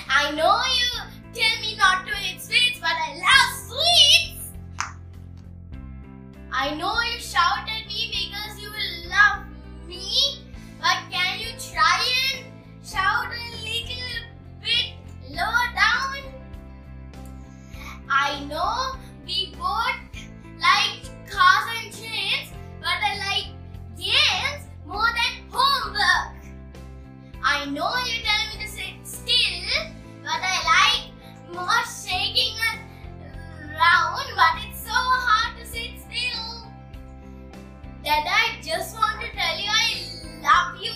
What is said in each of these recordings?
I know you tell me not to eat sweets, but I love sweets. I know you shout at me because you love me, but can you try and shout a little bit lower down? I know we both like cars and trains, but I like games more than homework. I know you tell me to sit still, but I like more shaking around, but it's so hard to sit still. Dad, I just want to tell you I love you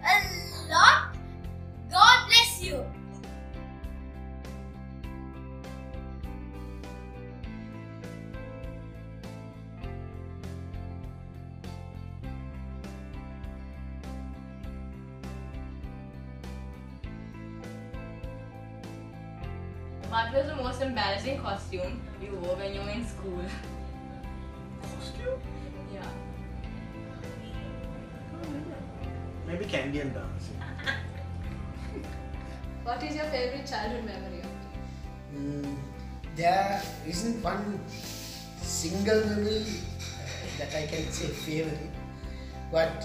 a lot. God bless you. What was the most embarrassing costume you wore when you were in school? Costume? Yeah. Maybe candy and dancing. What is your favorite childhood memory of it? There isn't one single memory that I can say favorite, but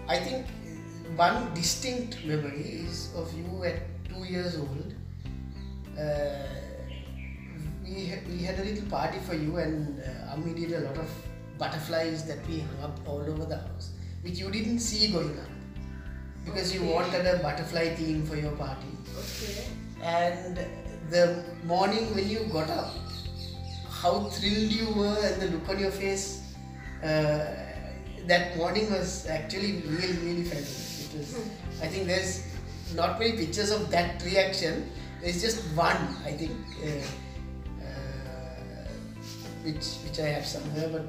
I think one distinct memory is of you at 2 years old. We had a little party for you, and Ami did a lot of butterflies that we hung up all over the house, which you didn't see going up because you wanted a butterfly theme for your party. Okay. And the morning when you got up, how thrilled you were, and the look on your face that morning was actually really fabulous. It was, I think there's not many pictures of that reaction. There's just one, I think, which I have somewhere, but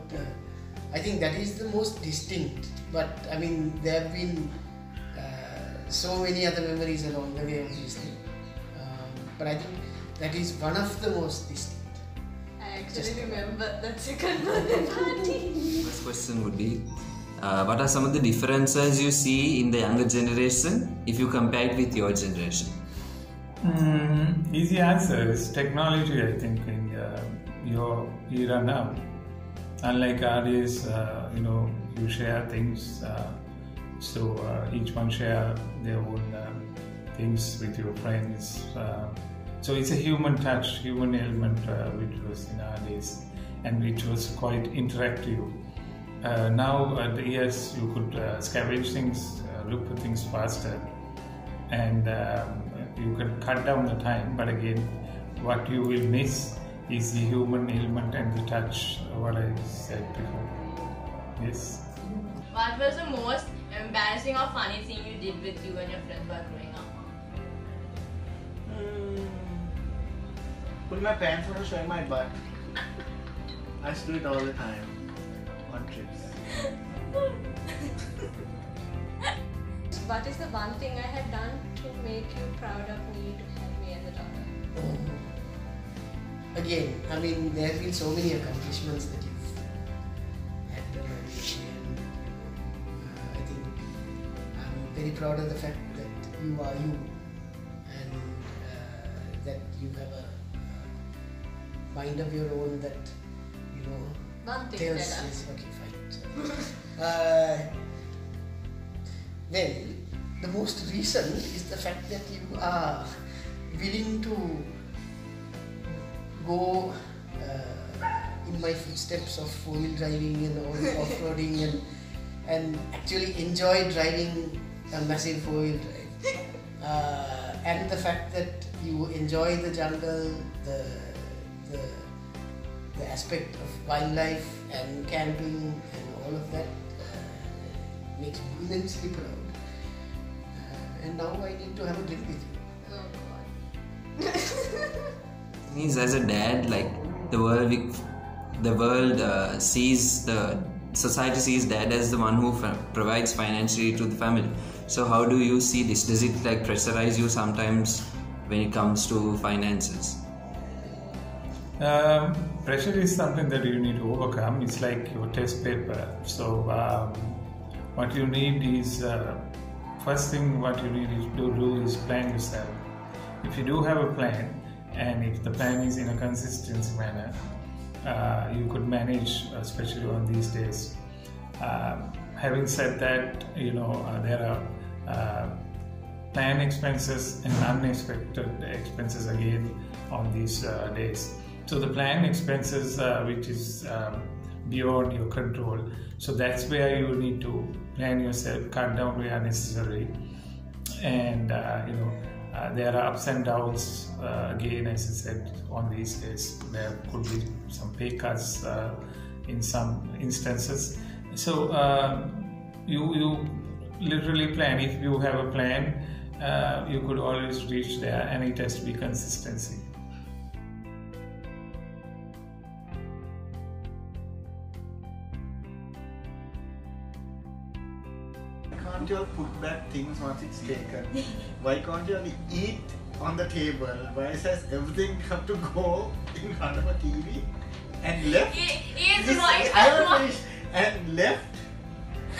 I think that is the most distinct. But I mean, there have been so many other memories along the way, obviously. But I think that is one of the most distinct. I actually remember that second birthday party. First question would be, what are some of the differences you see in the younger generation if you compare it with your generation? Easy answer is technology, I think, in your era now. Unlike our days, you share things, so each one share their own things with your friends. So it's a human touch, human element which was in our days, and which was quite interactive. Now at the years you could scavenge things, look for things faster, and you can cut down the time, but again what you will miss is the human element and the touch, what I said before. Yes. What was the most embarrassing or funny thing you did with you and your friends while growing up? Put my pants on and showing my butt. I used to do it all the time on trips. What is the one thing I had done to make you proud of me to have me as a daughter? Again, I mean, there have been so many accomplishments that you've had done, and I think I'm very proud of the fact that you are you, and that you have a mind of your own that, One thing tells that yes, okay, fine. Well, the most recent is the fact that you are willing to go in my footsteps of four-wheel driving and all off-roading and actually enjoy driving a massive four-wheel drive. And the fact that you enjoy the jungle, the aspect of wildlife and camping and all of that makes me immensely proud. And now I need to have a drink with you. Oh God. Means as a dad, like the world sees the society sees dad as the one who provides financially to the family. So how do you see this? Does it like pressurize you sometimes when it comes to finances? Pressure is something that you need to overcome. It's like your test paper. So what you need is first thing what you need to do is plan yourself. If you do have a plan, and if the plan is in a consistent manner, you could manage, especially on these days. Having said that, there are planned expenses and unexpected expenses again on these days. So the planned expenses, which is beyond your control, so that's where you need to plan yourself, cut down where necessary, and there are ups and downs again, as I said, on these days. There could be some pay cuts in some instances. So you literally plan. If you have a plan, you could always reach there, and it has to be consistency. Why can't you all put back things once it's taken? Why can't you only eat on the table? Why does everything have to go in front of a TV and left? And left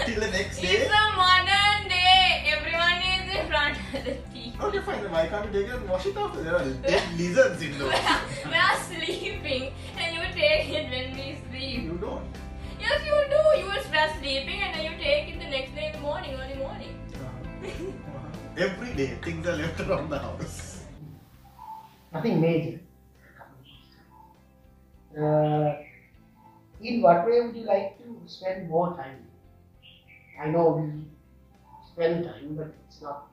till the next day? It's a modern day. Everyone is in front of the TV. Okay, fine. Why can't you take it and wash it off? There are dead lizards in those. We are sleeping and you take it when we sleep. You don't. Yes, you do. You were sleeping and then you take it the next day in the morning, early morning. Every day, things are left around the house. Nothing major. In what way would you like to spend more time? I know we spend time, but it's not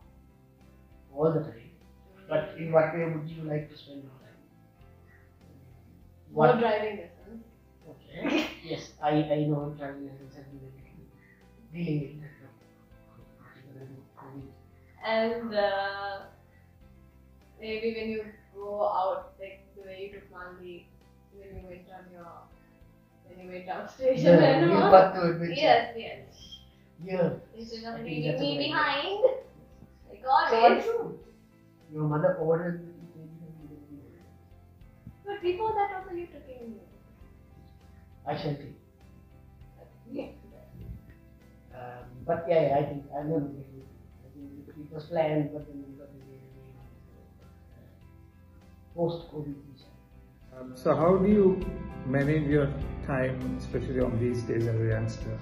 all the time. But in what way would you like to spend more time? More driving lessons. Okay. Yes, I know driving lessons have been dealing with that. And maybe when you go out, like the way you took Mandy, when you went downstairs. Yeah, you got to admit. Yes. Yeah. Instead I of think leaving that's a me great behind, like So always. true. Your mother ordered. But before that also you took in. I shall take. Yeah. But yeah, I think I never get it. I think it was planned, but then we got post-COVID. So how do you manage your time, especially on these days as a youngster?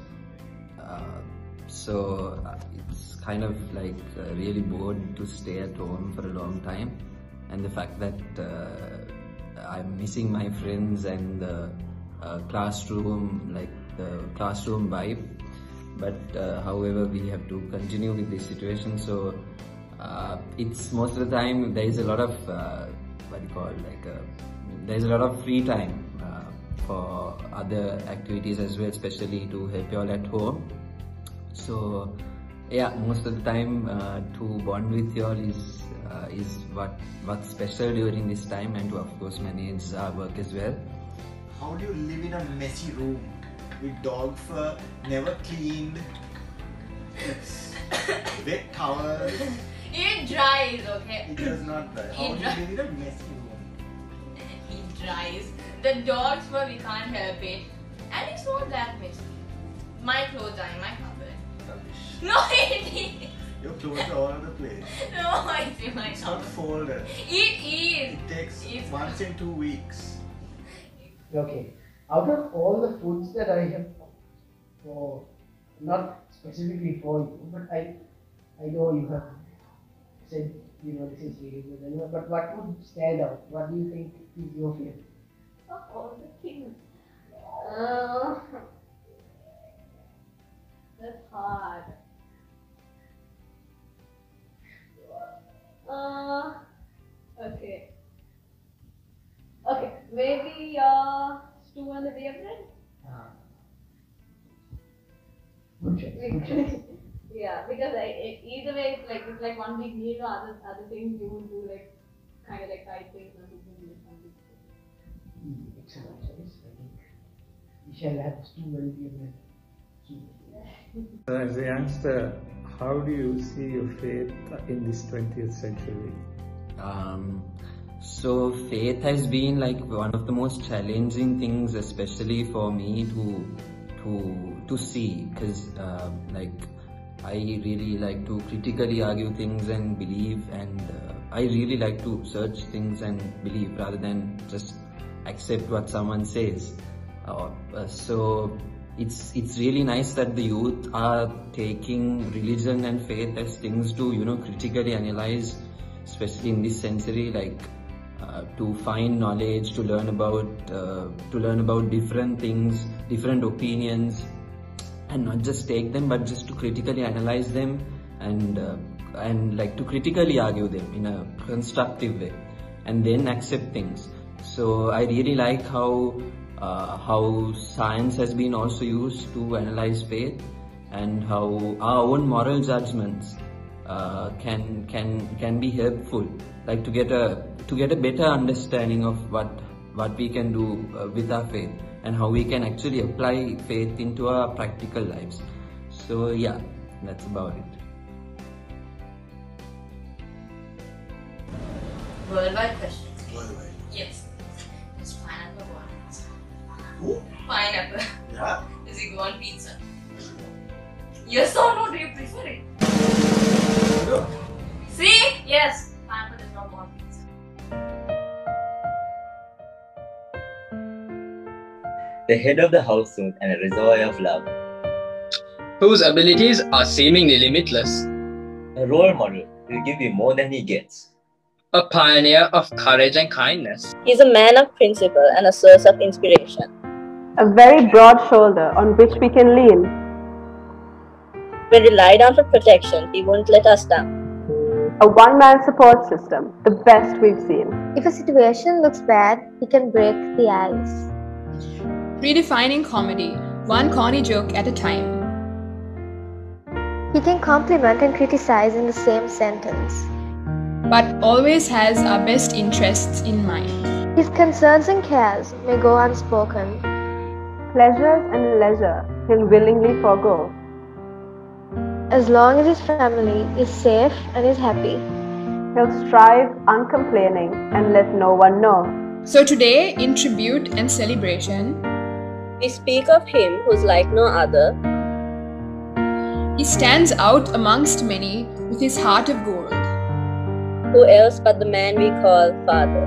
It's kind of like really bored to stay at home for a long time, and the fact that I'm missing my friends and the classroom, like the classroom vibe. But however, we have to continue with this situation. So it's most of the time there is a lot of there's a lot of free time for other activities as well, especially to help you all at home. So yeah, most of the time to bond with you all is what's special during this time, and to of course manage our work as well. How do you live in a messy room with dog fur, never cleaned, wet towels? It dries, okay? It does not dry. How do you live in a messy room? It dries. The dog's fur, we can't help it. And it's not that messy. My clothes are in my cupboard. Rubbish. No, it is. Your clothes are all over the place. No, it's in my It's not cupboard. folded. It is. It takes It's once in 2 weeks. Okay. Out of all the foods that I have, for not specifically for you, but I know you have said this is really good. But what would stand out? What do you think is your favorite? Of all the things. That's hard. Okay. Okay, maybe stew and the beer bread? Good choice. Good choice. Yeah, because either way it's like one big meal, or other things you would do like kind of like side things or something. Excellent choice. I think we shall have stew and beer bread soon. As a youngster, how do you see your faith in this 20th century? So faith has been like one of the most challenging things, especially for me to see, because I really like to critically argue things and believe, and I really like to search things and believe rather than just accept what someone says. So it's really nice that the youth are taking religion and faith as things to critically analyze, especially in this century, like to find knowledge, to learn about different things, different opinions, and not just take them, but just to critically analyze them and like to critically argue them in a constructive way, and then accept things. So I really like how science has been also used to analyze faith, and how our own moral judgments can be helpful, like to get a better understanding of what we can do with our faith, and how we can actually apply faith into our practical lives. So yeah, that's about it. Worldwide questions. Worldwide. Yes. Is pineapple go on pizza? Who? Pineapple. Yeah. Does it go on pizza? Yes or no? Do you prefer it? No. See? Yes. Pineapple does not go on pizza. The head of the household and a reservoir of love. Whose abilities are seemingly limitless. A role model will give you more than he gets. A pioneer of courage and kindness. He is a man of principle and a source of inspiration. A very broad shoulder on which we can lean. When we lie down for protection, he won't let us down. A one-man support system, the best we've seen. If a situation looks bad, he can break the ice. Redefining comedy, one corny joke at a time. He can compliment and criticize in the same sentence, but always has our best interests in mind. His concerns and cares may go unspoken. Pleasures and leisure he'll willingly forego. As long as his family is safe and is happy, he'll strive uncomplaining and let no one know. So today, in tribute and celebration, we speak of him who's like no other. He stands out amongst many with his heart of gold. Who else but the man we call Father?